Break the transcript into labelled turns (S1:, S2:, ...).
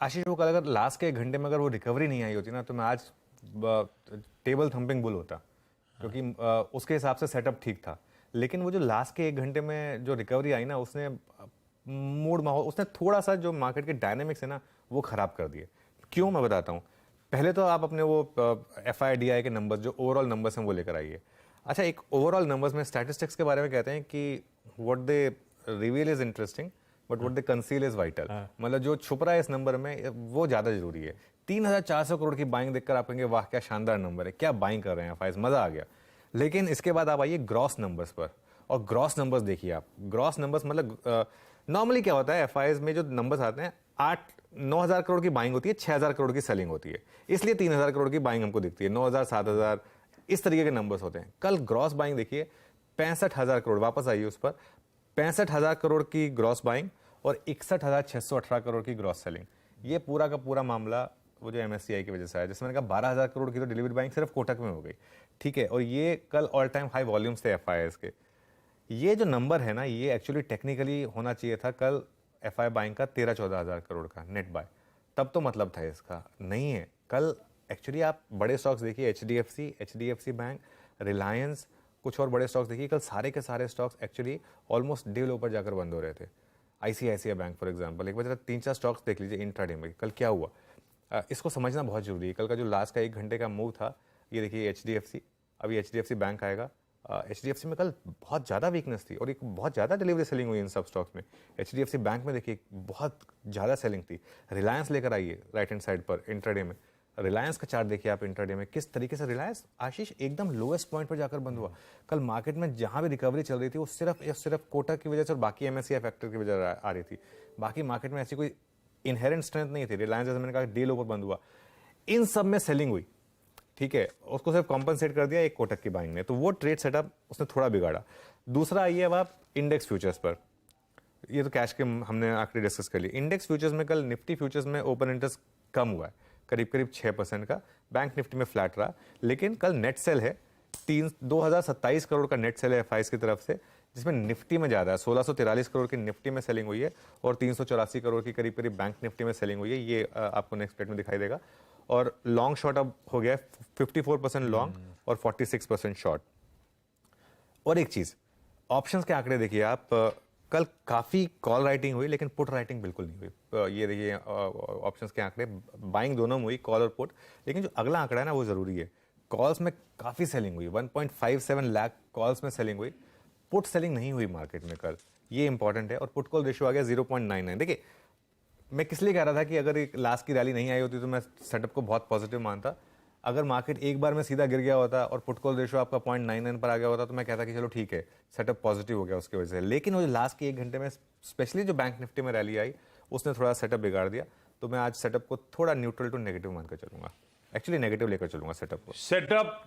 S1: आशीष, वो कल अगर लास्ट के 1 घंटे में अगर वो रिकवरी नहीं आई होती ना, तो मैं आज टेबल थंपिंग बुल होता, क्योंकि उसके हिसाब से सेटअप ठीक था। लेकिन वो जो लास्ट के 1 घंटे में जो रिकवरी आई ना, उसने मूड माहौल, उसने थोड़ा सा जो मार्केट के डायनेमिक्स है ना, वो खराब कर दिए। क्यों, मैं बताता हूँ। पहले तो आप अपने वो FIDI के नंबर्स, जो ओवरऑल नंबर्स हैं, वो लेकर आइए। अच्छा, एक ओवरऑल नंबर्स में स्टैटिस्टिक्स के बारे में कहते हैं कि what they reveal is interesting but what they conceal is vital. मतलब जो छुप रहा है इस नंबर में, वो ज्यादा जरूरी है। 3,400 करोड़ की बाइंग देखकर आप कहेंगे वाह क्या शानदार नंबर है, क्या बाइंग कर रहे हैं फाइज, मजा आ गया। लेकिन इसके बाद आप आइए ग्रॉस नंबर्स पर, और ग्रॉस नंबर्स देखिए आप। ग्रॉस नंबर्स मतलब नॉर्मली क्या होता है, FIs में जो नंबर्स आते हैं, 8-9 हज़ार करोड़ की बाइंग होती है, 6,000 करोड़ की सेलिंग होती है, इसलिए 3,000 करोड़ की बाइंग हमको दिखती है। 9,000, 7,000 इस तरीके के नंबर्स होते हैं। कल ग्रॉस बाइंग देखिए 65,000 करोड़, वापस आइए उस पर, 65,000 करोड़ की ग्रॉस बाइंग और 61,618 करोड़ की ग्रॉस सेलिंग। ये पूरा का पूरा मामला वो जो MSCI की वजह से आया, जिसमें मैंने कहा 12,000 करोड़ की तो डिलीवरी बाइंग सिर्फ कोटक में हो गई, ठीक है। और ये कल ऑल टाइम हाई वॉल्यूम्स थे FIs के। ये जो नंबर है ना, ये एक्चुअली टेक्निकली होना चाहिए था कल FI बाइंग का 13-14 हज़ार करोड़ का नेट बाय, तब तो मतलब था इसका, नहीं है। कल एक्चुअली आप बड़े स्टॉक्स देखिए, HDFC बैंक, रिलायंस, कुछ और बड़े स्टॉक्स देखिए, कल सारे के सारे स्टॉक्स एक्चुअली ऑलमोस्ट डे लो पर जाकर बंद हो रहे थे। ICICI बैंक फॉर एग्जांपल, एक बार जरा 3-4 स्टॉक्स देख लीजिए इंट्राडे में कल क्या हुआ। इसको समझना बहुत जरूरी है। कल का जो लास्ट का 1 घंटे का मूव था, ये देखिए HDFC, अभी HDFC बैंक आएगा। HDFC में कल बहुत ज़्यादा वीकनेस थी और एक बहुत ज़्यादा डिलीवरी सेलिंग हुई इन सब स्टॉक्स में। HDFC बैंक में देखिए बहुत ज़्यादा सेलिंग थी। रिलायंस लेकर आइए राइट हैंड साइड पर इंट्राडे में, रिलायंस का चार्ट देखिए आप इंट्राडे में, किस तरीके से रिलायंस आशीष एकदम लोएस्ट पॉइंट पर जाकर बंद हुआ। कल मार्केट में जहां भी रिकवरी चल रही थी, वो सिर्फ कोटक की वजह से और बाकी MSCI फैक्टर की वजह आ रही थी। बाकी मार्केट में ऐसी कोई इनहेरेंट स्ट्रेंथ नहीं थी। रिलायंस, जैसे मैंने कहा, डे लो पर बंद हुआ, इन सब में सेलिंग हुई, ठीक है। उसको सिर्फ कॉम्पनसेट कर दिया एक कोटक की बाइंग ने, तो वो ट्रेड सेटअप उसने थोड़ा बिगाड़ा। दूसरा आइए अब आप इंडेक्स फ्यूचर्स पर। ये तो कैश के हमने आखिरी डिस्कस कर लिया। इंडेक्स फ्यूचर्स में कल निफ्टी फ्यूचर्स में ओपन इंटरेस्ट कम हुआ है, करीब करीब 6% का। बैंक निफ्टी में फ्लैट रहा, लेकिन कल नेट सेल है 2,027 करोड़ का नेट सेल है FIs की तरफ से, जिसमें निफ्टी में ज्यादा है, 1,643 करोड़ की निफ्टी में सेलिंग हुई है और 384 करोड़ की करीब करीब बैंक निफ्टी में सेलिंग हुई है। ये आपको नेक्स्ट प्लेट में दिखाई देगा। और लॉन्ग शॉर्ट अब हो गया 54% लॉन्ग और 46% शॉर्ट। और एक चीज, ऑप्शंस के आंकड़े देखिए आप। कल काफी कॉल राइटिंग हुई, लेकिन पुट राइटिंग बिल्कुल नहीं हुई। ये देखिए ऑप्शंस के आंकड़े, बाइंग दोनों में हुई, कॉल और पुट। लेकिन जो अगला आंकड़ा है ना, वो जरूरी है। कॉल्स में काफी सेलिंग हुई, 1.57 लाख कॉल्स में सेलिंग हुई, पुट सेलिंग नहीं हुई मार्केट में कल। ये इंपॉर्टेंट है। और पुट कॉल रेशियो आ गया 0.99। देखिए, मैं किस लिए कह रहा था कि अगर एक लास्ट की रैली नहीं आई होती तो मैं सेटअप को बहुत पॉजिटिव मानता। अगर मार्केट एक बार में सीधा गिर गया होता और पुट कॉल रेशियो आपका 0.99 पर आ गया होता, तो मैं कहता कि चलो ठीक है, सेटअप पॉजिटिव हो गया उसकी वजह से। लेकिन वो जो लास्ट के 1 घंटे में स्पेशली जो बैंक निफ्टी में रैली आई, उसने थोड़ा सेटअप बिगाड़ दिया। तो मैं आज सेटअप को थोड़ा न्यूट्रल टू नेगेटिव मानकर चलूंगा, एक्चुअली नेगेटिव लेकर चलूंगा सेटअप को।
S2: सेटअप